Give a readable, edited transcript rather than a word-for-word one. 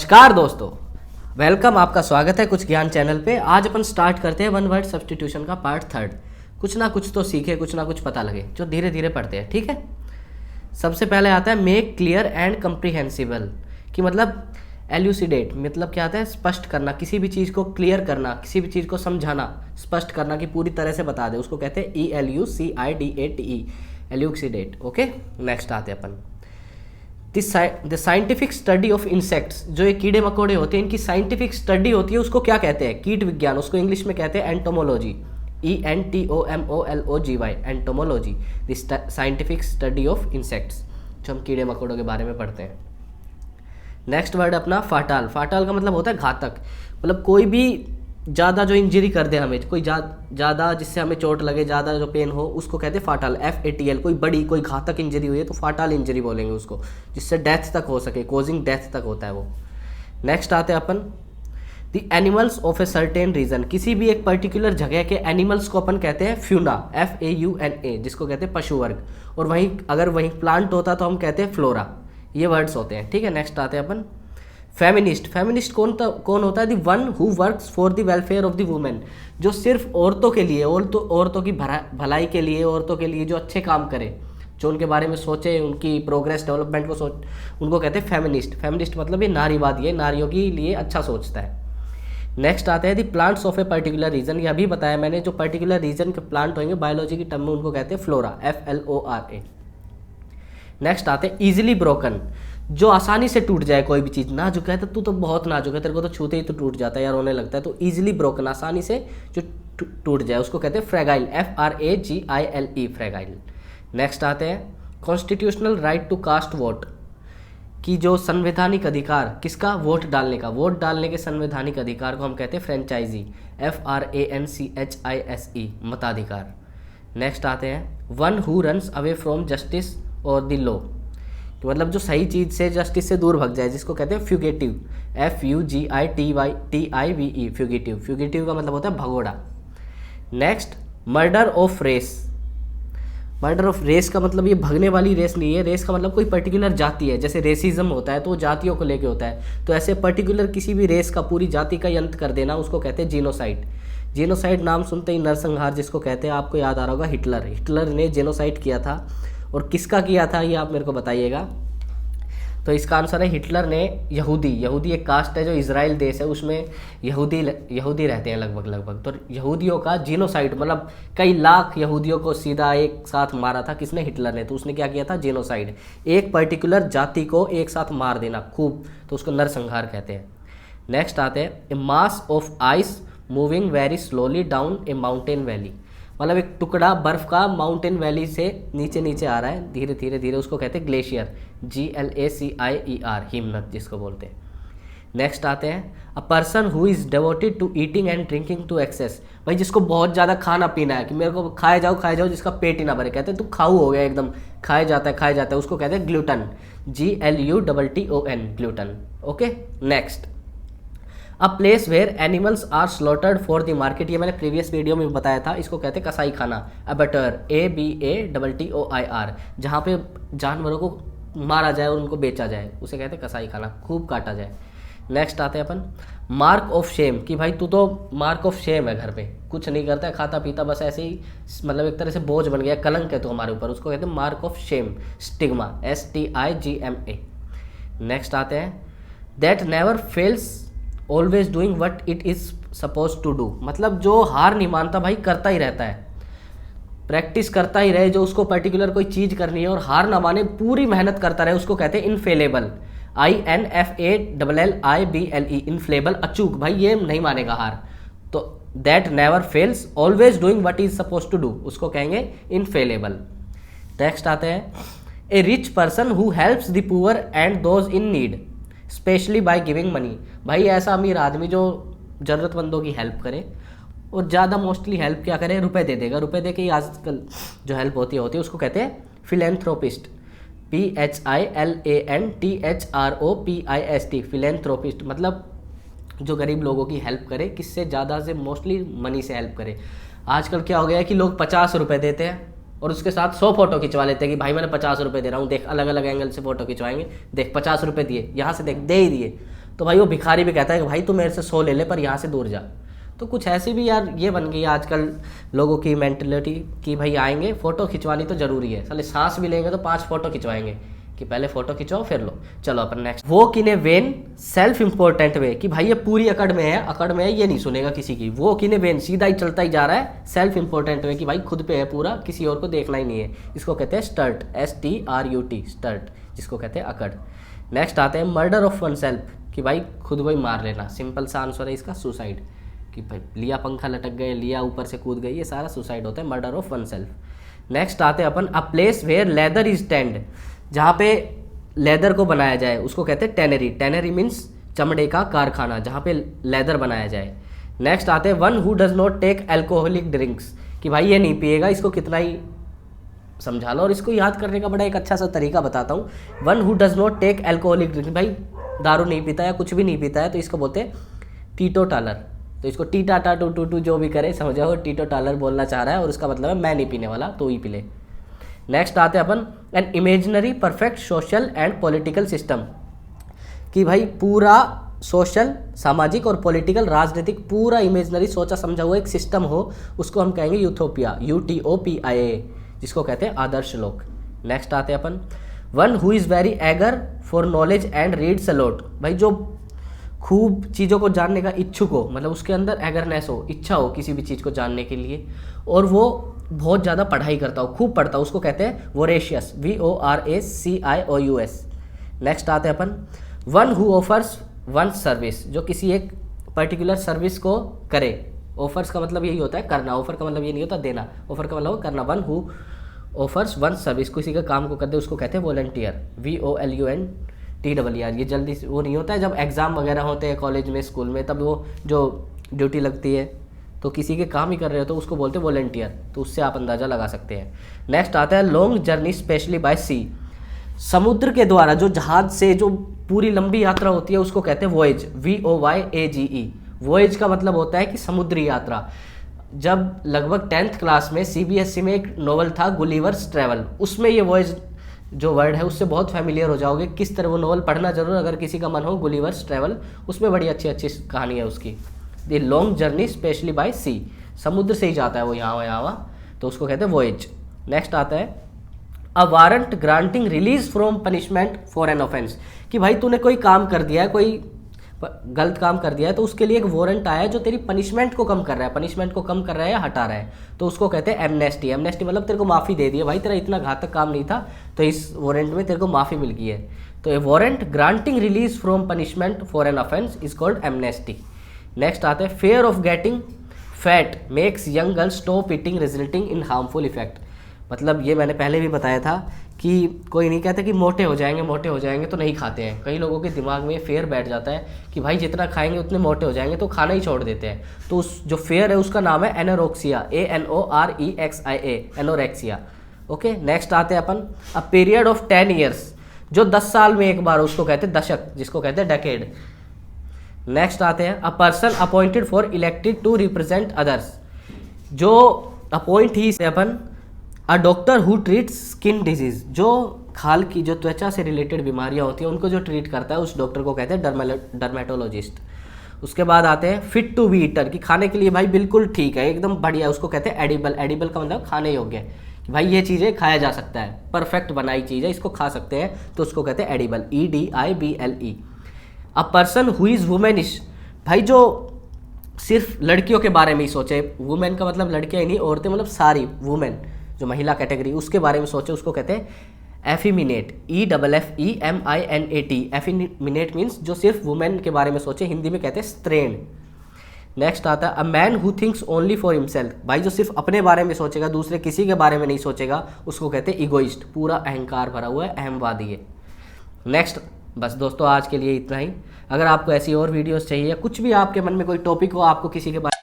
नमस्कार दोस्तों, वेलकम। आपका स्वागत है कुछ ज्ञान चैनल पे। आज अपन स्टार्ट करते हैं वन वर्ड सब्स्टिट्यूशन का पार्ट 3। कुछ ना कुछ तो सीखे, कुछ ना कुछ पता लगे, जो धीरे धीरे पढ़ते हैं। ठीक है, सबसे पहले आता है मेक क्लियर एंड कंप्रीहेंसिबल, कि मतलब एल्यूसिडेट, मतलब क्या आता है स्पष्ट करना, किसी भी चीज़ को क्लियर करना, किसी भी चीज़ को समझाना, स्पष्ट करना कि पूरी तरह से बता दे, उसको कहते हैं ELUCIDATE, एल्यूसिडेट। ओके, नेक्स्ट आते हैं अपन the scientific study of insects. जो ये कीड़े मकोड़े होते हैं, इनकी साइंटिफिक स्टडी होती है, उसको क्या कहते हैं? कीट विज्ञान। उसको इंग्लिश में कहते हैं entomology, ENTOMOLOGY, entomology, the scientific study of insects, जो हम कीड़े मकोड़ों के बारे में पढ़ते हैं। नेक्स्ट वर्ड अपना फाटाल। फाटाल का मतलब होता है घातक, मतलब कोई भी ज़्यादा जो इंजरी कर दे हमें, कोई ज़्यादा जिससे हमें चोट लगे, ज़्यादा जो पेन हो, उसको कहते हैं फाटाल, FATL। कोई बड़ी कोई घातक इंजरी हुई है तो फाटाल इंजरी बोलेंगे उसको, जिससे डेथ तक हो सके, कॉजिंग डेथ तक होता है वो। नेक्स्ट आते हैं अपन the animals of a certain region. किसी भी एक पर्टिकुलर जगह के एनिमल्स को अपन कहते हैं फ्यूना, FAUNA, जिसको कहते हैं पशु वर्ग। और वहीं अगर वहीं प्लांट होता तो हम कहते हैं फ्लोरा। ये वर्ड्स होते हैं। ठीक है, नेक्स्ट आते हैं अपन फेमिनिस्ट। फेमिनिस्ट कौन होता है? The one who works for the welfare of the women, जो सिर्फ औरतों के लिए, औरतों की भलाई के लिए, औरतों के लिए जो अच्छे काम करे, जो उनके बारे में सोचे, उनकी प्रोग्रेस डेवलपमेंट को सोच, उनको कहते हैं फेमिनिस्ट। फेमिनिस्ट मतलब ये नारीवादी है, नारियों के लिए अच्छा सोचता है। नेक्स्ट आते हैं the plants of a particular region. ये अभी बताया मैंने, जो पर्टिकुलर रीजन के प्लांट होंगे बायोलॉजी की टर्म में, उनको कहते हैं फ्लोरा, FLORA। नेक्स्ट आते हैं ईजिली ब्रोकन, जो आसानी से टूट जाए कोई भी चीज़। नाजुक है तो तू तो बहुत नाजुक है, तेरे को तो छूते ही तो टूट जाता है या रोने लगता है, तो ईजिली ब्रोकन, आसानी से जो टूट जाए, उसको कहते हैं फ्रेगाइल, FRAGILE, फ्रेगाइल। नेक्स्ट आते हैं constitutional right to cast vote, कि जो संवैधानिक अधिकार किसका? वोट डालने का। वोट डालने के संवैधानिक अधिकार को हम कहते हैं फ्रेंचाइजी, FRANCHISE, मताधिकार। नेक्स्ट आते हैं one who runs away from justice और द लॉ, मतलब जो सही चीज़ से, जस्टिस से दूर भाग जाए, जिसको कहते हैं फ्यूगेटिव, FUGITIVE, फ्यूगेटिव। फ्यूगेटिव का मतलब होता है भगोड़ा। Next murder of race. Murder of race का मतलब ये भगने वाली रेस नहीं है। रेस का मतलब कोई पर्टिकुलर जाति है, जैसे रेसिज्म होता है तो वो जातियों को लेके होता है, तो ऐसे पर्टिकुलर किसी भी रेस का, पूरी जाति का अंत कर देना, उसको कहते हैं जीनोसाइड। जीनोसाइड नाम सुनते ही नरसंहार जिसको कहते हैं, आपको याद आ रहा होगा हिटलर। हिटलर ने जीनोसाइड किया था, और किसका किया था ये आप मेरे को बताइएगा। तो इसका आंसर है हिटलर ने यहूदी एक कास्ट है जो इजराइल देश है, उसमें यहूदी रहते हैं लगभग। तो यहूदियों का जीनोसाइड, मतलब कई लाख यहूदियों को सीधा एक साथ मारा था किसने? हिटलर ने। तो उसने क्या किया था? जीनोसाइड, एक पर्टिकुलर जाति को एक साथ मार देना खूब, तो उसको नरसंहार कहते हैं। नेक्स्ट आते हैं a mass of ice moving very slowly down a mountain valley, मतलब एक टुकड़ा बर्फ का माउंटेन वैली से नीचे आ रहा है धीरे धीरे, उसको कहते हैं ग्लेशियर, GLACIER, हिमनद जिसको बोलते हैं। नेक्स्ट आते हैं a person who is devoted to eating and drinking to excess, भाई जिसको बहुत ज़्यादा खाना पीना है, कि मेरे को खाए जाओ, जिसका पेट ही ना भरे, कहते हैं तू खाऊ हो गया एकदम, खाया जाता है, उसको कहते हैं glutton, GLUTTON, glutton. Okay, next a place where animals are slaughtered for the market. ये मैंने प्रीवियस वीडियो में बताया था, इसको कहते हैं कसाई खाना, अबटर, ABATTOIR, जहाँ पे जानवरों को मारा जाए और उनको बेचा जाए, उसे कहते हैं कसाई खाना, खूब काटा जाए। नेक्स्ट आते हैं अपन मार्क ऑफ शेम, कि भाई तू तो मार्क ऑफ शेम है, घर पे कुछ नहीं करता है, खाता पीता बस ऐसे ही, मतलब एक तरह से बोझ बन गया, कलंक है तो हमारे ऊपर, उसको कहते हैं mark of shame, stigma, STIGMA। Next आते हैं that never fails always doing what it is suppose to do, मतलब जो हार नहीं मानता भाई, करता ही रहता है, प्रैक्टिस करता ही रहे, जो उसको पर्टिकुलर कोई चीज़ करनी है और हार ना माने, पूरी मेहनत करता रहे, उसको कहते हैं इनफेलेबल, INFALLIBLE, इनफ्लेबल, अचूक, भाई ये नहीं मानेगा हार, तो that never fails always doing what is suppose to do, उसको कहेंगे इनफेलेबल। नेक्स्ट आते हैं a rich person who helps the poor and those in need specially by giving money, भाई ऐसा अमीर आदमी जो ज़रूरतमंदों की हेल्प करे, और ज़्यादा मोस्टली हेल्प क्या करे? रुपए दे देगा, रुपए दे के ही आजकल जो हेल्प होती है उसको कहते हैं फिलेंथ्रोपिस्ट, PHILANTHROPIST, फिलेंथ्रोपिस्ट, मतलब जो गरीब लोगों की हेल्प करे, किससे? ज़्यादा से मोस्टली मनी से हेल्प करे। आजकल क्या हो गया है कि लोग 50 रुपये देते हैं और उसके साथ 100 फोटो खिंचवा लेते हैं कि भाई मैंने 50 रुपये दे रहा हूँ, देख अलग अलग एंगल से फोटो खिंचवाएंगे, देख 50 रुपये दिए, यहाँ से देख दे ही दिए, तो भाई वो भिखारी भी कहता है कि भाई तू मेरे से 100 ले ले पर यहाँ से दूर जा। तो कुछ ऐसी भी यार ये बन गई आजकल लोगों की मेंटलिटी कि भाई आएंगे फ़ोटो खिंचवानी तो ज़रूरी है, साले सांस भी लेंगे तो 5 फ़ोटो खिंचवाएंगे कि पहले फ़ोटो खिंचवाओ फिर लो। चलो अपन नेक्स्ट, वो किने वेन सेल्फ इंपॉर्टेंट वे कि भाई ये पूरी अकड़ में है ये नहीं सुनेगा किसी की। वो किने वेन सीधा ही चलता ही जा रहा है सेल्फ इंपॉर्टेंट वे कि भाई खुद पे है पूरा, किसी और को देखना ही नहीं है। इसको कहते हैं स्टर्ट, STRUT स्टर्ट, जिसको कहते हैं अकड़। नेक्स्ट आते हैं मर्डर ऑफ वन सेल्फ कि भाई खुद को ही मार लेना। सिंपल सा आंसर है इसका सुसाइड कि भाई लिया पंखा लटक गए, लिया ऊपर से कूद गई, ये सारा सुसाइड होता है, murder of oneself. Next आते हैं अपन a place where leather is tanned, जहाँ पे लेदर को बनाया जाए उसको कहते हैं टेनरी। टेनरी मीन्स चमड़े का कारखाना जहाँ पे लेदर बनाया जाए। नेक्स्ट आते हैं one who does not take alcoholic drinks कि भाई ये नहीं पिएगा, इसको कितना ही समझा लो। और इसको याद करने का बड़ा एक अच्छा सा तरीका बताता हूँ। One who does not take alcoholic drinks, भाई दारू नहीं पीता या कुछ भी नहीं पीता है तो इसको बोलते हैं टीटो टालर। तो इसको टी टाटा टू टू टू जो भी करे समझो टीटो टालर बोलना चाह रहा है और उसका मतलब है मैं नहीं पीने वाला तो ही पी ले। नेक्स्ट आते हैं अपन an imaginary perfect social and political system कि भाई पूरा सोशल, सामाजिक और पॉलिटिकल, राजनीतिक पूरा इमेजिनरी सोचा समझा हुआ एक सिस्टम हो, उसको हम कहेंगे यूथोपिया, UTOPIA, जिसको कहते हैं आदर्श लोक। नेक्स्ट आते हैं अपन one who is very eager for knowledge and reads a lot, भाई जो खूब चीज़ों को जानने का इच्छुक हो, मतलब उसके अंदर एगरनेस हो, इच्छा हो किसी भी चीज़ को जानने के लिए, और वो बहुत ज़्यादा पढ़ाई करता हो, खूब पढ़ता हो, उसको कहते हैं वोरेशियस, VORACIOUS। नेक्स्ट आते हैं अपन one who offers one service, जो किसी एक पर्टिकुलर सर्विस को करे। ऑफर्स का मतलब यही होता है करना, ऑफर का मतलब ये नहीं होता देना, ऑफर का मतलब करना। One who offers one service, किसी का काम को कर दे उसको कहते हैं वॉलंटियर, VOLUNTER। ये जल्दी से वो नहीं होता है, जब एग्ज़ाम वगैरह होते हैं कॉलेज में स्कूल में तब वो जो ड्यूटी लगती है तो किसी के काम ही कर रहे हो तो उसको बोलते हैं वॉलंटियर, तो उससे आप अंदाज़ा लगा सकते हैं। नेक्स्ट आता है long journey specially by sea, समुद्र के द्वारा जो जहाज से जो पूरी लंबी यात्रा होती है उसको कहते हैं वॉयज, VOYAGE। वॉयज का मतलब होता है कि समुद्री यात्रा। जब लगभग 10th क्लास में CBSE में एक नॉवल था गुलिवर्स ट्रैवल, उसमें ये वॉयज जो वर्ड है उससे बहुत फैमिलियर हो जाओगे। किस तरह वो नॉवल पढ़ना जरूर अगर किसी का मन हो, गुलिवर्स ट्रैवल, उसमें बड़ी अच्छी अच्छी कहानी है उसकी। The long journey specially by sea, समुद्र से ही जाता है वो यहाँ तो उसको कहते हैं वॉयज। नेक्स्ट आता है a warrant granting release from punishment for an offence कि भाई तूने कोई काम कर दिया है, कोई गलत काम कर दिया है तो उसके लिए एक वारंट आया है जो तेरी पनिशमेंट को कम कर रहा है, पनिशमेंट को कम कर रहा है या हटा रहा है, तो उसको कहते हैं एमनेस्टी। एमनेस्टी मतलब तेरे को माफ़ी दे दी है, भाई तेरा इतना घातक काम नहीं था तो इस वारंट में तेरे को माफ़ी मिल गई है। तो a warrant granting release from punishment for an offence is called amnesty. Next आते हैं fear of getting fat makes young girl stop eating resulting in harmful effect, मतलब ये मैंने पहले भी बताया था कि कोई नहीं कहता कि मोटे हो जाएंगे तो नहीं खाते हैं। कई लोगों के दिमाग में फेयर बैठ जाता है कि भाई जितना खाएंगे उतने मोटे हो जाएंगे तो खाना ही छोड़ देते हैं। तो उस जो फेयर है उसका नाम है anorexia, ANOREXIA, anorexia. Okay, next आते हैं अपन अ पीरियड ऑफ 10 ईयर्स, जो 10 साल में एक बार, उसको कहते हैं दशक, जिसको कहते हैं डेकेड। नेक्स्ट आते हैं a person appointed for elected to represent others, जो अपॉइंट ही से अपन a doctor who treats skin disease, जो खाल की जो त्वचा से रिलेटेड बीमारियां होती हैं उनको जो ट्रीट करता है उस डॉक्टर को कहते हैं डर्मेटोलॉजिस्ट। उसके बाद आते हैं फिट टू बी ईटर, कि खाने के लिए भाई बिल्कुल ठीक है, एकदम बढ़िया, उसको कहते हैं एडिबल। एडिबल का मतलब खाने योग्य है कि भाई ये चीज़ें खाया जा सकता है, परफेक्ट बनाई चीज़ है, इसको खा सकते हैं, तो उसको कहते हैं edible, EDIBLE। A person who is womanish, भाई जो सिर्फ लड़कियों के बारे में ही सोचे, वुमेन का मतलब लड़कियाँ ही नहीं, औरतें मतलब सारी वुमेन जो महिला कैटेगरी उसके बारे में सोचे, उसको कहते हैं एफिमिनेट, EFFEMINAT। एफिमिनेट मीन्स जो सिर्फ वुमेन के बारे में सोचे, हिंदी में कहते हैं स्त्रीण। नेक्स्ट आता है a man who thinks only for himself, भाई जो सिर्फ अपने बारे में सोचेगा, दूसरे किसी के बारे में नहीं सोचेगा, उसको कहते हैं इगोइस्ट, पूरा अहंकार भरा हुआ है, अहमवादी है। नेक्स्ट, बस दोस्तों आज के लिए इतना ही। अगर आपको ऐसी और वीडियोस चाहिए, कुछ भी आपके मन में कोई टॉपिक हो, आपको किसी के बारे